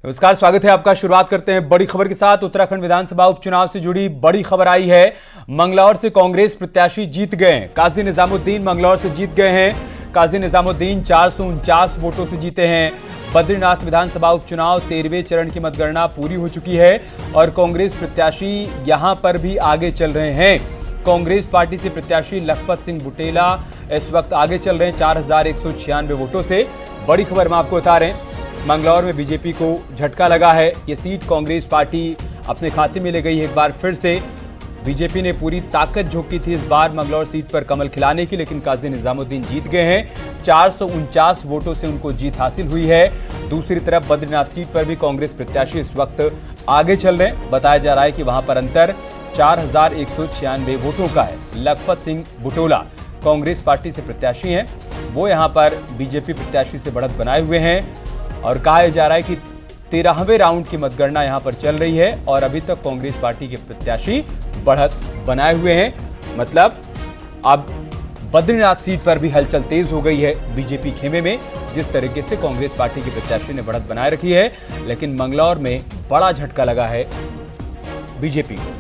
नमस्कार, स्वागत है आपका। शुरुआत करते हैं बड़ी खबर के साथ। उत्तराखंड विधानसभा उपचुनाव से जुड़ी बड़ी खबर आई है। मंगलौर से कांग्रेस प्रत्याशी जीत गए हैं। काजी निजामुद्दीन मंगलौर से जीत गए हैं। काजी निजामुद्दीन 449 वोटों से जीते हैं। बद्रीनाथ विधानसभा उपचुनाव 13वें चरण की मतगणना पूरी हो चुकी है और कांग्रेस प्रत्याशी यहां पर भी आगे चल रहे हैं। कांग्रेस पार्टी से प्रत्याशी लखपत सिंह बुटेला इस वक्त आगे चल रहे हैं 4196 वोटों से। बड़ी खबर हम आपको बता रहे हैं, मंगलौर में बीजेपी को झटका लगा है। ये सीट कांग्रेस पार्टी अपने खाते में ले गई है एक बार फिर से। बीजेपी ने पूरी ताकत झोंकी थी इस बार मंगलौर सीट पर कमल खिलाने की, लेकिन काजी निजामुद्दीन जीत गए हैं। 449 वोटों से उनको जीत हासिल हुई है। दूसरी तरफ बद्रीनाथ सीट पर भी कांग्रेस प्रत्याशी इस वक्त आगे चल रहे हैं। बताया जा रहा है कि वहां पर अंतर 4196 वोटों का है। लखपत सिंह बुटोला कांग्रेस पार्टी से प्रत्याशी हैं, वो यहां पर बीजेपी प्रत्याशी से बढ़त बनाए हुए हैं और कहा जा रहा है कि 13वें राउंड की मतगणना यहां पर चल रही है और अभी तक कांग्रेस पार्टी के प्रत्याशी बढ़त बनाए हुए हैं। मतलब अब बद्रीनाथ सीट पर भी हलचल तेज हो गई है बीजेपी खेमे में। जिस तरीके से कांग्रेस पार्टी के प्रत्याशी ने बढ़त बनाए रखी है, लेकिन मंगलौर में बड़ा झटका लगा है बीजेपी को।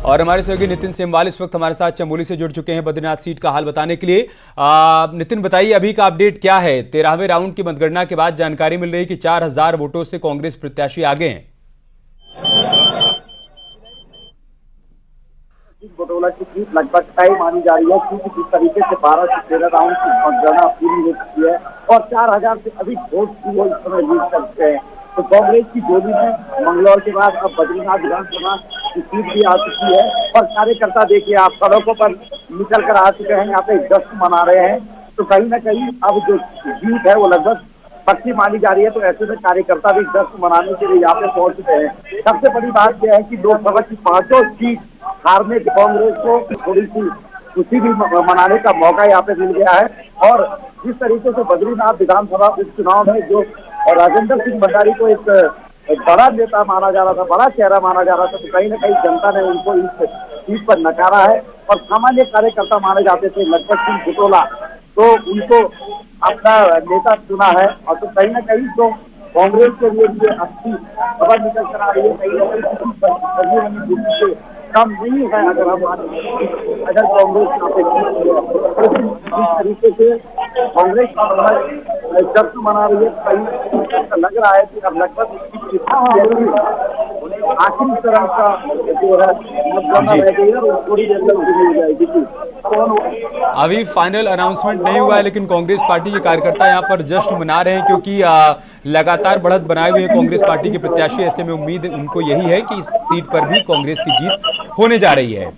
और हमारे सहयोगी नितिन सेमवाल इस वक्त हमारे साथ चमोली से जुड़ चुके हैं बद्रीनाथ सीट का हाल बताने के लिए। नितिन, बताइए अभी का अपडेट क्या है? 13वें राउंड की मतगणना के बाद जानकारी मिल रही है कि 4000 वोटों से कांग्रेस प्रत्याशी आगे हैं। बटोला की जीत लगभग तय मानी जा रही है, क्योंकि जिस तरीके से 12 से 13 राउंड की मतगणना पूरी हो चुकी है और 4000 से अधिक वोट की वो इस समय लीड कर चुके हैं, तो कांग्रेस की जोड़ी में मंगलौर के बाद अब बद्रीनाथ विधानसभा की सीट भी आ चुकी है और कार्यकर्ता देखिए आप सड़कों पर निकल कर आ चुके हैं, यहाँ पे जश्न मना रहे हैं। तो कहीं ना कहीं अब जो जीत है वो लगभग पक्की मानी जा रही है। तो ऐसे में कार्यकर्ता भी जश्न मनाने के लिए यहाँ पे पहुंच चुके हैं। सबसे बड़ी बात यह है कि लोकसभा की 5 सीट हारने की कांग्रेस को थोड़ी सी खुशी भी मनाने का मौका यहाँ पे मिल गया है। और जिस तरीके से बद्रीनाथ विधानसभा उपचुनाव में जो राजेंद्र सिंह भंडारी को एक बड़ा नेता माना जा रहा था, बड़ा चेहरा माना जा रहा था, तो कहीं ना कहीं जनता ने उनको इस सीट पर नकारा है। और सामान्य कार्यकर्ता माने जाते थे लखपत सिंह बुटोला, तो उनको अपना नेता चुना है। और तो कहीं ना कहीं तो कांग्रेस के लिए भी अच्छी खबर निकल कर आ रही है। कहीं ना कहीं कम नहीं है अगर हम अगर कांग्रेस जिस तरीके से कांग्रेस जब मना रही है, कहीं लग रहा है कि अब लगभग आखिरी चरण का जो है मतगणना रह गई है और थोड़ी देर तक मिल जाएगी। अभी फाइनल अनाउंसमेंट नहीं हुआ है, लेकिन कांग्रेस पार्टी के कार्यकर्ता यहां पर जश्न मना रहे हैं क्योंकि लगातार बढ़त बनाए हुए हैं कांग्रेस पार्टी के प्रत्याशी। ऐसे में उम्मीद उनको यही है कि इस सीट पर भी कांग्रेस की जीत होने जा रही है।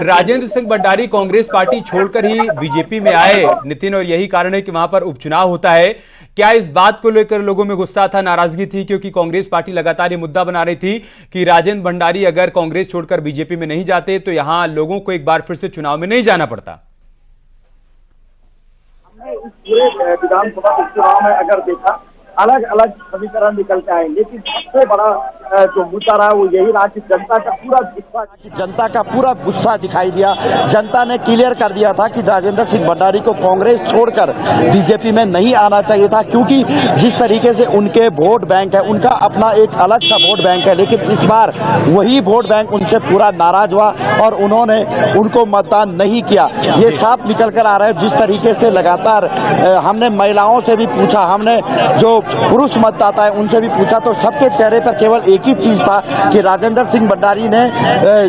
राजेंद्र सिंह भंडारी कांग्रेस पार्टी छोड़कर ही बीजेपी में आए नितिन, और यही कारण है कि वहां पर उपचुनाव होता है। क्या इस बात को लेकर लोगों में गुस्सा था, नाराजगी थी? क्योंकि कांग्रेस पार्टी लगातार ये मुद्दा बना रही थी कि राजेंद्र भंडारी अगर कांग्रेस छोड़कर बीजेपी में नहीं जाते तो यहां लोगों को एक बार फिर से चुनाव में नहीं जाना पड़ता। हमने इस पूरे विधानसभा उपचुनाव में अगर देखा, अलग अलग समीकरण निकल के आए, लेकिन सबसे बड़ा जो मुद्दा रहा वो यही रहा कि जनता का पूरा गुस्सा दिखाई दिया। जनता ने क्लियर कर दिया था कि राजेंद्र सिंह भंडारी को कांग्रेस छोड़कर बीजेपी में नहीं आना चाहिए था, क्योंकि जिस तरीके से उनके वोट बैंक है, उनका अपना एक अलग सा वोट बैंक है। लेकिन इस बार वही वोट बैंक उनसे पूरा नाराज हुआ और उन्होंने उनको मतदान नहीं किया। ये साफ निकल कर आ रहा है। जिस तरीके से लगातार हमने महिलाओं से भी पूछा, हमने जो पुरुष मतदाता है उनसे भी पूछा, तो सबके चेहरे पर केवल एक ही चीज था कि राजेंद्र सिंह भंडारी ने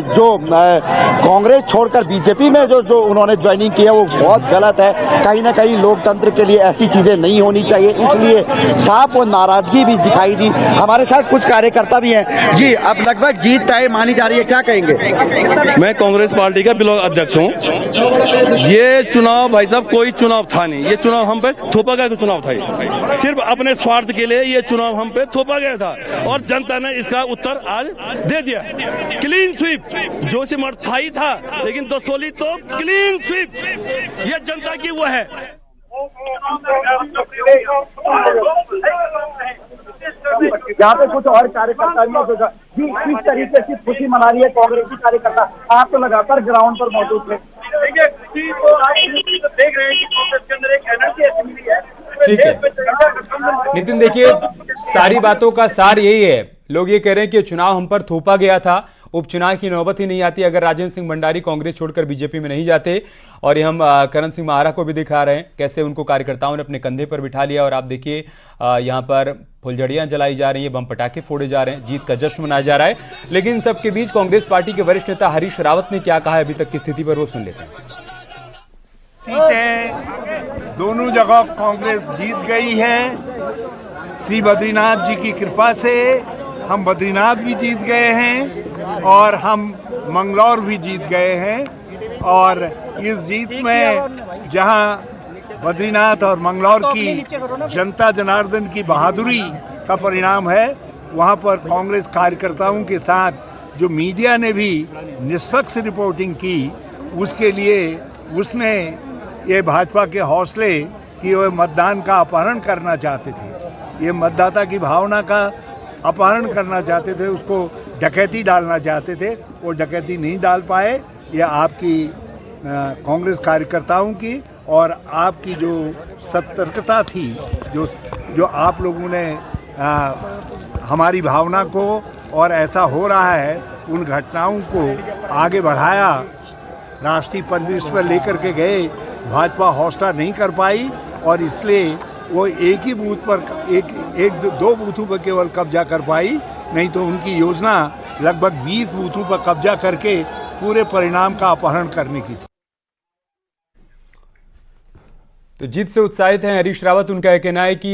जो कांग्रेस छोड़कर बीजेपी में जो उन्होंने ज्वाइनिंग किया वो बहुत गलत है। कहीं ना कहीं लोकतंत्र के लिए ऐसी चीजें नहीं होनी चाहिए, इसलिए साफ और नाराजगी भी दिखाई दी। हमारे साथ कुछ कार्यकर्ता भी हैं। जी, अब लगभग जीत तय मानी जा रही है, क्या कहेंगे? मैं कांग्रेस पार्टी का ब्लॉक अध्यक्ष हूँ। ये चुनाव भाई साहब कोई चुनाव था नहीं, ये चुनाव हम पे थोपा गया चुनाव था। सिर्फ अपने स्वार्थ के लिए ये चुनाव हम पे थोपा गया था और जनता ने इसका उत्तर आज दे दिया। क्लीन स्वीप जोशीमठ था ही था, लेकिन दसोली तो क्लीन स्वीप ये जनता की वो है। यहाँ पे कुछ और कार्यकर्ता भी इस तरीके से खुशी मना रही है कांग्रेस की कार्यकर्ता। आप तो लगातार ग्राउंड पर मौजूद है, देखिए खुशी तो आप देख रहे हैं कि कांग्रेस के अंदर एक एनर्जी ऐसी मिली है। ठीक है नितिन, देखिए सारी बातों का सार यही है, लोग ये कह रहे हैं कि चुनाव हम पर थोपा गया था, उपचुनाव की नौबत ही नहीं आती अगर राजेंद्र सिंह भंडारी कांग्रेस छोड़कर बीजेपी में नहीं जाते। और ये हम करण सिंह महारा को भी दिखा रहे हैं कैसे उनको कार्यकर्ताओं ने अपने कंधे पर बिठा लिया। और आप देखिए यहाँ पर फुलझड़ियां जलाई जा रही हैं, बम पटाखे फोड़े जा रहे हैं, जीत का जश्न मनाया जा रहा है। लेकिन इन सबके बीच कांग्रेस पार्टी के वरिष्ठ नेता हरीश रावत ने क्या कहा है अभी तक की स्थिति पर, वो सुन लेते हैं। सीटें दोनों जगह कांग्रेस जीत गई है। श्री बद्रीनाथ जी की कृपा से हम बद्रीनाथ भी जीत गए हैं और हम मंगलौर भी जीत गए हैं। और इस जीत में जहां बद्रीनाथ और मंगलौर की जनता जनार्दन की बहादुरी का परिणाम है, वहां पर कांग्रेस कार्यकर्ताओं के साथ जो मीडिया ने भी निष्पक्ष रिपोर्टिंग की, उसके लिए उसने ये भाजपा के हौसले कि वो मतदान का अपहरण करना चाहते थे, ये मतदाता की भावना का अपहरण करना चाहते थे, उसको डकैती डालना चाहते थे, वो डकैती नहीं डाल पाए। ये आपकी कांग्रेस कार्यकर्ताओं की और आपकी जो सतर्कता थी, जो आप लोगों ने हमारी भावना को और ऐसा हो रहा है उन घटनाओं को आगे बढ़ाया, राष्ट्रीय परिदृश्य पर लेकर के गए। भाजपा हौसला नहीं कर पाई और इसलिए वो एक ही बूथ पर दो बूथों पर केवल कब्जा कर पाई, नहीं तो उनकी योजना लगभग 20 बूथों पर कब्जा करके पूरे परिणाम का अपहरण करने की थी। तो जीत से उत्साहित हैं हरीश रावत। उनका यह कहना है कि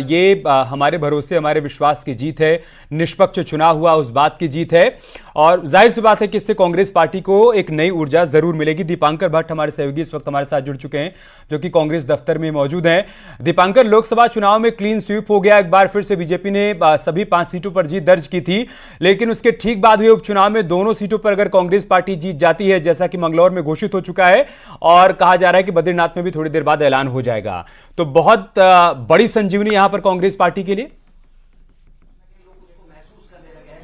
ये हमारे भरोसे हमारे विश्वास की जीत है, निष्पक्ष चुनाव हुआ उस बात की जीत है। और जाहिर सी बात है कि इससे कांग्रेस पार्टी को एक नई ऊर्जा जरूर मिलेगी। दीपांकर भट्ट हमारे सहयोगी इस वक्त हमारे साथ जुड़ चुके हैं, जो कि कांग्रेस दफ्तर में मौजूद हैं। दीपांकर, लोकसभा चुनाव में क्लीन स्वीप हो गया, एक बार फिर से बीजेपी ने सभी 5 सीटों पर जीत दर्ज की थी, लेकिन उसके ठीक बाद हुए उपचुनाव में दोनों सीटों पर अगर कांग्रेस पार्टी जीत जाती है, जैसा कि मंगलौर में घोषित हो चुका है और कहा जा रहा है कि बद्रीनाथ में भी थोड़ी देर बाद ऐलान हो जाएगा, तो बहुत बड़ी संजीवनी यहां पर कांग्रेस पार्टी के लिए।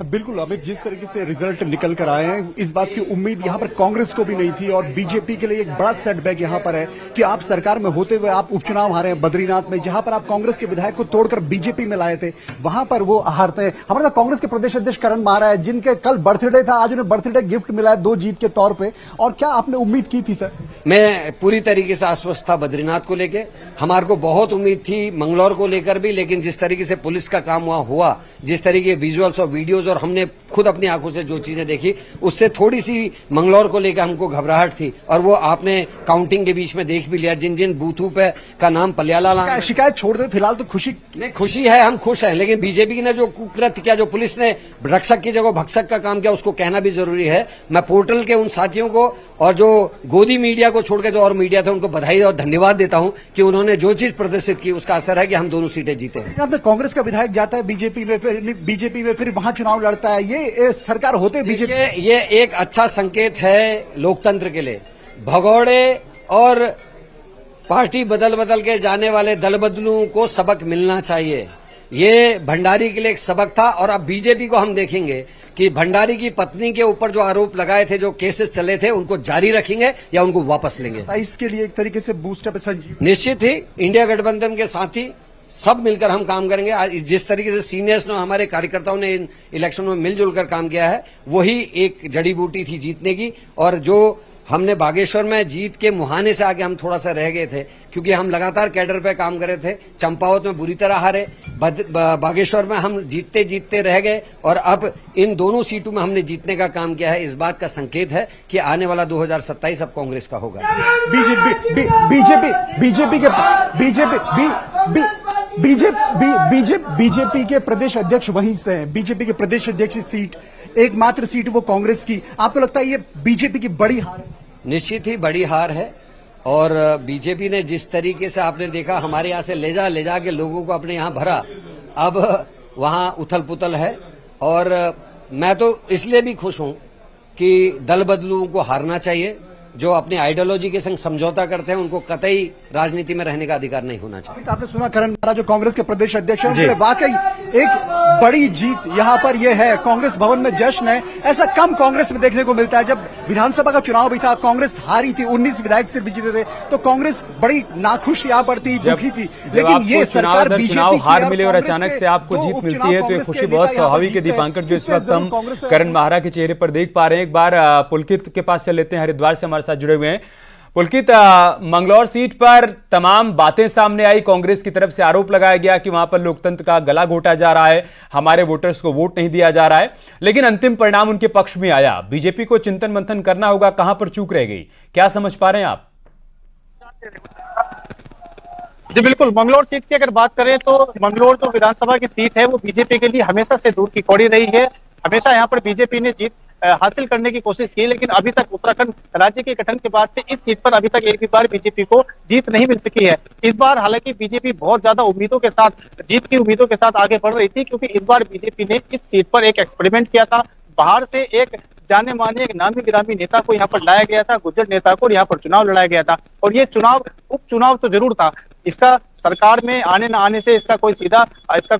बिल्कुल अमित, जिस तरीके से रिजल्ट निकल कर आए हैं, इस बात की उम्मीद यहां पर कांग्रेस को भी नहीं थी और बीजेपी के लिए एक बड़ा सेटबैक यहां पर है कि आप सरकार में होते हुए आप उपचुनाव हारे हैं बद्रीनाथ में, जहां पर आप कांग्रेस के विधायक को तोड़कर बीजेपी में लाए थे, वहां पर वो हारते हैं। हमारे साथ कांग्रेस के प्रदेश अध्यक्ष करण महारा है, जिनके कल बर्थडे था, आज उन्हें बर्थडे गिफ्ट मिला है 2 जीत के तौर पर, और क्या आपने उम्मीद की थी सर? मैं पूरी तरीके से आश्वस्त था बद्रीनाथ को लेके, हमारे को बहुत उम्मीद थी मंगलौर को लेकर भी, लेकिन जिस तरीके से पुलिस का काम वहां हुआ, जिस तरीके के विजुअल्स और वीडियोस और हमने खुद अपनी आंखों से जो चीजें देखी, उससे थोड़ी सी मंगलौर को लेकर हमको घबराहट थी। और वो आपने काउंटिंग के बीच में देख भी लिया, जिन जिन बूथों पे का नाम पलियाला शिकायत छोड़ दे, फिलहाल तो खुशी नहीं, खुशी है, हम खुश हैं, लेकिन बीजेपी ने जो कुकृत्य किया, जो पुलिस ने रक्षक की जगह भक्षक का काम किया, उसको कहना भी जरूरी है। मैं पोर्टल के उन साथियों को और जो गोदी मीडिया को छोड़कर जो और मीडिया थे, उनको बधाई और धन्यवाद देता हूं कि उन्होंने जो चीज प्रदर्शित की उसका असर है कि हम दोनों सीटें जीते हैं। कांग्रेस का विधायक जाता है बीजेपी में, फिर वहां चुनाव लड़ता है, ये सरकार होते बीजेपी, ये एक अच्छा संकेत है लोकतंत्र के लिए। भगौड़े और पार्टी बदल बदल के जाने वाले दल बदलुओं को सबक मिलना चाहिए। ये भंडारी के लिए एक सबक था और अब बीजेपी को हम देखेंगे कि भंडारी की पत्नी के ऊपर जो आरोप लगाए थे, जो केसेस चले थे, उनको जारी रखेंगे या उनको वापस लेंगे। इसके लिए एक तरीके से बूस्टअप संजीव निश्चित ही इंडिया गठबंधन के साथी सब मिलकर हम काम करेंगे। आज जिस तरीके से सीनियर्स ने, हमारे कार्यकर्ताओं ने इन इलेक्शन में मिलजुल कर काम किया है, वही एक जड़ी बूटी थी जीतने की। और जो हमने बागेश्वर में जीत के मुहाने से आगे हम थोड़ा सा रह गए थे, क्योंकि हम लगातार कैडर पे काम कर रहे थे। चंपावत में बुरी तरह हारे, बागेश्वर में हम जीतते जीतते रह गए, और अब इन दोनों सीटों में हमने जीतने का काम किया है। इस बात का संकेत है कि आने वाला 2027 अब कांग्रेस का होगा। बीजेपी के प्रदेश अध्यक्ष वहीं से हैं, बीजेपी के प्रदेश अध्यक्ष सीट, एकमात्र सीट वो कांग्रेस की। आपको लगता है ये बीजेपी की बड़ी हार है? निश्चित ही बड़ी हार है। और बीजेपी ने जिस तरीके से आपने देखा, हमारे यहाँ से ले जा के लोगों को अपने यहाँ भरा, अब वहाँ उथल पुथल है। और मैं तो इसलिए भी खुश हूँ कि दल बदलुओं को हारना चाहिए। जो अपनी आइडियोलॉजी के संग समझौता करते हैं, उनको कतई राजनीति में रहने का अधिकार नहीं होना चाहिए। आपने सुना करण महारा जो कांग्रेस के प्रदेश अध्यक्ष हैं, वाकई एक बड़ी जीत यहाँ पर ये है, कांग्रेस भवन में जश्न है। ऐसा कम कांग्रेस में देखने को मिलता है। जब विधानसभा का चुनाव भी था, कांग्रेस हारी थी, 19 विधायक सिर्फ जीते थे, तो कांग्रेस बड़ी नाखुश यहाँ पर थी, दुखी थी। लेकिन ये सरकार बीजेपी हार मिले और अचानक से आपको जीत मिलती है तो ये खुशी बहुत स्वाभाविक है। दीपांकर, जो इस वक्त हम करण माहरा के चेहरे पर देख पा रहे हैं, एक बार पुलकित के पास चल लेते हैं, हरिद्वार से हमारे साथ जुड़े हुए हैं। पुलकित, मंगलौर सीट पर तमाम बातें सामने आई, कांग्रेस की तरफ से आरोप लगाया गया कि वहां पर लोकतंत्र का गला घोटा जा रहा है, हमारे वोटर्स को वोट नहीं दिया जा रहा है, लेकिन अंतिम परिणाम उनके पक्ष में आया। बीजेपी को चिंतन मंथन करना होगा, कहां पर चूक रह गई, क्या समझ पा रहे हैं आप? जी बिल्कुल, मंगलौर सीट की अगर बात करें तो मंगलौर जो विधानसभा की सीट है वो बीजेपी के लिए हमेशा से दूर की कौड़ी रही है। हमेशा यहाँ पर बीजेपी ने जीत हासिल करने की कोशिश की, लेकिन अभी तक उत्तराखंड राज्य के गठन के बाद से इस सीट पर अभी तक एक भी बार बीजेपी को जीत नहीं मिल सकी है। इस बार हालांकि बीजेपी बहुत ज्यादा उम्मीदों के साथ, जीत की उम्मीदों के साथ आगे बढ़ रही थी, क्योंकि इस बार बीजेपी ने इस सीट पर एक एक्सपेरिमेंट किया था। बाहर से एक जाने माने एक नामी गिरामी नेता को यहाँ पर लाया गया था, गुज्जर नेता को, और यहाँ पर चुनाव लड़ाया गया था। और ये चुनाव उपचुनाव तो जरूर था, इसका सरकार में आने न आने से इसका कोई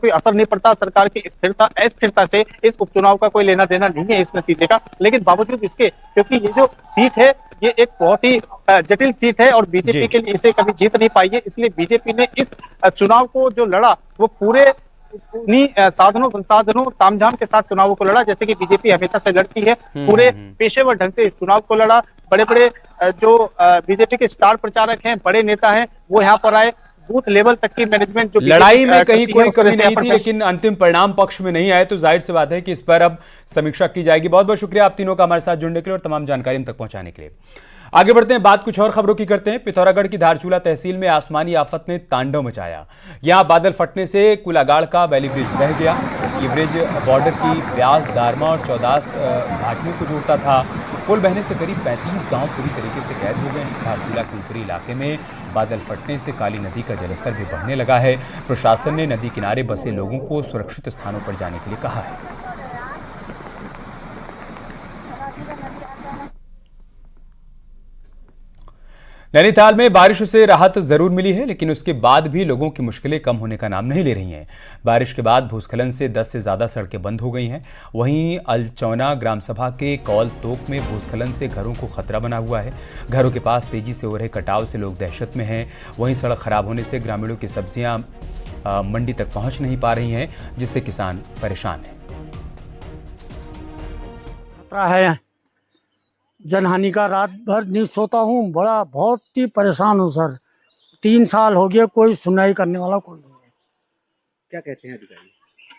असर नहीं पड़ता। सरकार की स्थिरता अस्थिरता से इस उपचुनाव का कोई लेना देना नहीं है इस नतीजे का। लेकिन बावजूद इसके, क्योंकि ये जो सीट है ये एक बहुत ही जटिल सीट है और बीजेपी के लिए इसे कभी जीत नहीं पाई है, इसलिए बीजेपी ने इस चुनाव को जो लड़ा वो पूरे साधनों संसाधनों तामझाम के साथ चुनावों को लड़ा, जैसे कि बीजेपी हमेशा से लड़ती है। पूरे पेशेवर ढंग से इस चुनाव को लड़ा। बड़े बड़े जो बीजेपी के स्टार प्रचारक हैं, बड़े नेता हैं, वो यहाँ पर आए। बूथ लेवल तक की मैनेजमेंट जो लड़ाई में कहीं कोई कमी नहीं थी, लेकिन अंतिम परिणाम पक्ष में नहीं आए, तो जाहिर सी बात है कि इस पर अब समीक्षा की जाएगी। बहुत बहुत शुक्रिया आप तीनों का हमारे साथ जुड़ने के लिए और तमाम जानकारी हम तक पहुंचाने के लिए। आगे बढ़ते हैं, बात कुछ और खबरों की करते हैं। पिथौरागढ़ की धारचूला तहसील में आसमानी आफत ने तांडव मचाया। यहां बादल फटने से कुलागाड़ का वैली ब्रिज बह गया। ये ब्रिज बॉर्डर की ब्यास, दारमा और चौदास घाटियों को जोड़ता था। पुल बहने से करीब 35 गांव पूरी तरीके से कैद हो गए हैं। धारचूला के ऊपरी इलाके में बादल फटने से काली नदी का जलस्तर भी बढ़ने लगा है। प्रशासन ने नदी किनारे बसे लोगों को सुरक्षित स्थानों पर जाने के लिए कहा है। नैनीताल में बारिश से राहत जरूर मिली है, लेकिन उसके बाद भी लोगों की मुश्किलें कम होने का नाम नहीं ले रही हैं। बारिश के बाद भूस्खलन से 10 से ज्यादा सड़कें बंद हो गई हैं। वहीं अलचौना ग्राम सभा के कौल तोक में भूस्खलन से घरों को खतरा बना हुआ है। घरों के पास तेजी से हो रहे कटाव से लोग दहशत में हैं। वहीं सड़क खराब होने से ग्रामीणों की सब्जियां मंडी तक पहुंच नहीं पा रही हैं, जिससे किसान परेशान हैं। जनहानि का रात भर नहीं सोता हूँ, बहुत ही परेशान हूँ सर। 3 साल हो गए, कोई सुनवाई करने वाला कोई नहीं है। क्या कहते हैं अधिकारी?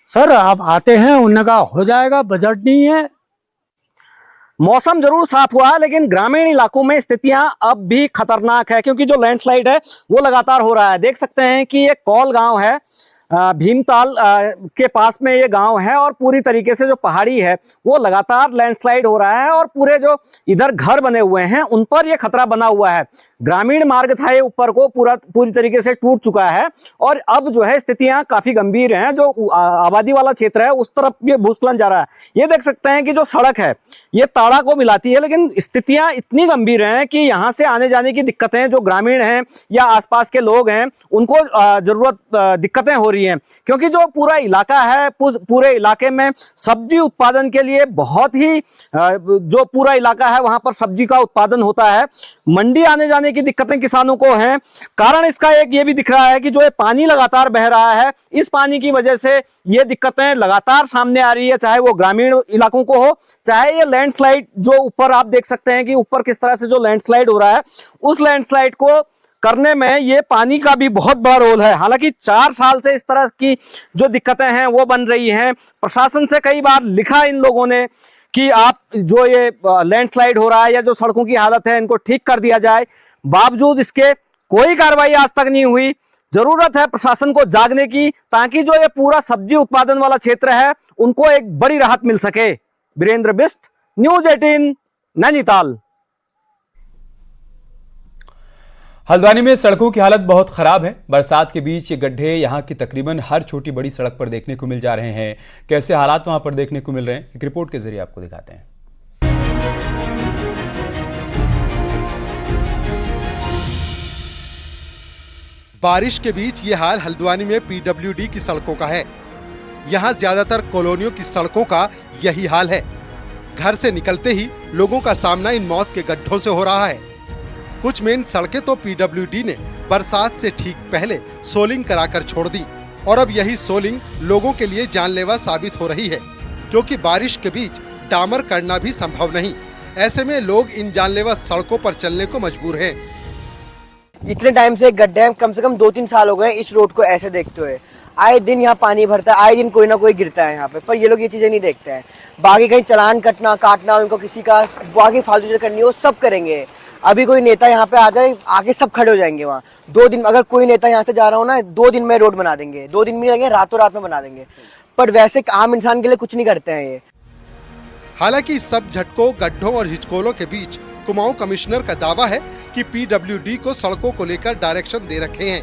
सर अब आते हैं, उन्होंने कहा हो जाएगा, बजट नहीं है। मौसम जरूर साफ हुआ है, लेकिन ग्रामीण इलाकों में स्थितियां अब भी खतरनाक है, क्योंकि जो लैंडस्लाइड है वो लगातार हो रहा है। देख सकते हैं कि ये कौल गांव है, भीमताल के पास में ये गांव है, और पूरी तरीके से जो पहाड़ी है वो लगातार लैंडस्लाइड हो रहा है, और पूरे जो इधर घर बने हुए हैं उन पर ये खतरा बना हुआ है। ग्रामीण मार्ग था ये ऊपर को पूरी तरीके से टूट चुका है, और अब जो है स्थितियां काफी गंभीर हैं। जो आबादी वाला क्षेत्र है उस तरफ ये भूस्खलन जा रहा है। ये देख सकते हैं कि जो सड़क है ये ताड़ा को मिलाती है, लेकिन स्थितियां इतनी गंभीर हैं कि यहाँ से आने जाने की दिक्कतें जो ग्रामीण हैं या आसपास के लोग हैं उनको दिक्कतें हो रही हैं, क्योंकि जो पूरा इलाका है, पूरे इलाके में सब्जी उत्पादन के लिए बहुत ही जो पूरा इलाका है वहां पर सब्जी का उत्पादन होता है। मंडी आने जाने की दिक्कतें किसानों को हैं। कारण इसका एक ये भी दिख रहा है कि जो ये पानी लगातार बह रहा है, इस पानी की वजह से ये दिक्कतें लगातार सामने आ रही है, चाहे वो ग्रामीण इलाकों को हो, चाहे ये लैंडस्लाइड जो ऊपर आप देख सकते हैं कि ऊपर किस तरह से जो लैंडस्लाइड हो रहा है, उस लैंडस्लाइड को करने में ये पानी का भी बहुत बड़ा रोल है। हालांकि 4 साल से इस तरह की जो दिक्कतें हैं वो बन रही हैं। प्रशासन से कई बार लिखा इन लोगों ने कि आप जो ये लैंडस्लाइड हो रहा है या जो सड़कों की हालत है इनको ठीक कर दिया जाए, बावजूद इसके कोई कार्रवाई आज तक नहीं हुई। जरूरत है प्रशासन को जागने की, ताकि जो ये पूरा सब्जी उत्पादन वाला क्षेत्र है उनको एक बड़ी राहत मिल सके। वीरेंद्र बिष्ट, न्यूज 18, नैनीताल। हल्द्वानी में सड़कों की हालत बहुत खराब है। बरसात के बीच ये गड्ढे यहां की तकरीबन हर छोटी बड़ी सड़क पर देखने को मिल जा रहे हैं। कैसे हालात वहां पर देखने को मिल रहे हैं, एक रिपोर्ट के जरिए आपको दिखाते हैं। बारिश के बीच ये हाल हल्द्वानी में पीडब्ल्यूडी की सड़कों का है। यहाँ ज्यादातर कॉलोनियों की सड़कों का यही हाल है। घर से निकलते ही लोगों का सामना इन मौत के गड्ढों से हो रहा है। कुछ मेन सड़कें तो पीडब्ल्यूडी ने बरसात से ठीक पहले सोलिंग कराकर छोड़ दी और अब यही सोलिंग लोगों के लिए जानलेवा साबित हो रही है, क्योंकि बारिश के बीच डामर करना भी संभव नहीं। ऐसे में लोग इन जानलेवा सड़कों पर चलने को मजबूर हैं। इतने टाइम से गड्ढे हैं, कम से कम 2-3 साल हो गए इस रोड को ऐसे देखते हुए। आए दिन यहाँ पानी भरता है, आए दिन कोई ना कोई गिरता है यहाँ पे, पर ये लोग ये चीजें नहीं देखते हैं। बाकी कहीं चालान काटना उनको किसी का बाकी फालतू चीजें करनी है वो सब करेंगे। अभी कोई नेता यहाँ पे आ जाए, आगे सब खड़े हो जाएंगे वहाँ। 2 दिन अगर कोई नेता यहाँ से जा रहा हो ना, 2 दिन में रोड बना देंगे, 2 दिन में लगेंगे, रातों रात में बना देंगे। पर वैसे आम इंसान के लिए कुछ नहीं करते हैं ये। हालांकि इस सब झटकों, गड्ढों और हिचकोलों के बीच कुमाऊं कमिश्नर का दावा है कि पीडब्ल्यूडी को सड़कों को लेकर डायरेक्शन दे रखे हैं,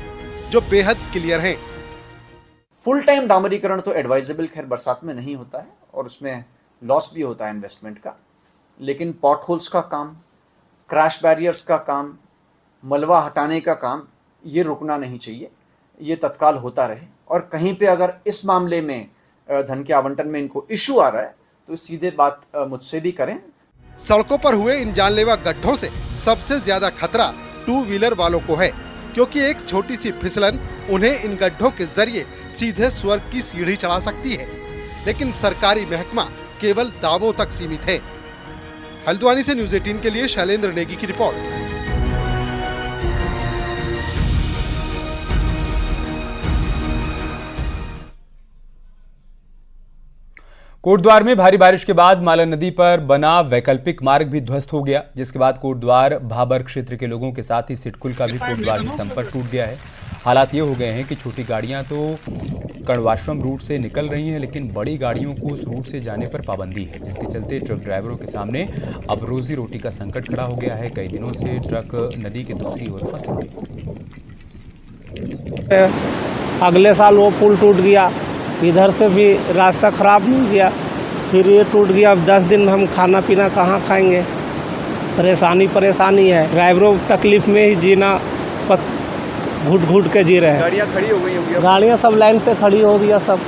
जो बेहद क्लियर हैं। फुल टाइम डामरीकरण तो एडवाइजेबल खैर बरसात में नहीं होता है और उसमें लॉस भी होता है इन्वेस्टमेंट का, लेकिन पॉट होल्स का काम, क्रैश बैरियर्स का काम, मलबा हटाने का काम, ये रुकना नहीं चाहिए, ये तत्काल होता रहे। और कहीं पे अगर इस मामले में धन के आवंटन में इनको इशू आ रहा है तो सीधे बात मुझसे भी करें। सड़कों पर हुए इन जानलेवा गड्ढों से सबसे ज्यादा खतरा 2 व्हीलर वालों को है, क्योंकि एक छोटी सी फिसलन उन्हें इन गड्ढों के जरिए सीधे स्वर्ग की सीढ़ी चढ़ा सकती है। लेकिन सरकारी महकमा केवल दावों तक सीमित है। हल्द्वानी से न्यूज़ 18 के लिए शैलेंद्र नेगी की रिपोर्ट। कोटद्वार में भारी बारिश के बाद मालन नदी पर बना वैकल्पिक मार्ग भी ध्वस्त हो गया, जिसके बाद कोटद्वार भाबर क्षेत्र के लोगों के साथ ही सिटकुल का भी कोटद्वार से संपर्क टूट गया है। हालात ये हो गए हैं कि छोटी गाड़ियां तो कण्वाश्रम रूट से निकल रही हैं, लेकिन बड़ी गाड़ियों को उस रूट से जाने पर पाबंदी है, जिसके चलते ट्रक ड्राइवरों के सामने अब रोजी रोटी का संकट खड़ा हो गया है। कई दिनों से ट्रक नदी के दूसरी ओर फंसे हुए। अगले साल वो पुल टूट गया, इधर से भी रास्ता खराब मिल गया, फिर ये टूट गया। अब 10 दिन में हम खाना पीना कहाँ खाएंगे? परेशानी है। ड्राइवरों तकलीफ में ही जीना, घुट घुट के जी रहे हैं। गाड़ियाँ खड़ी हो गई होंगी? गाड़ियाँ सब लाइन से खड़ी हो गई सब।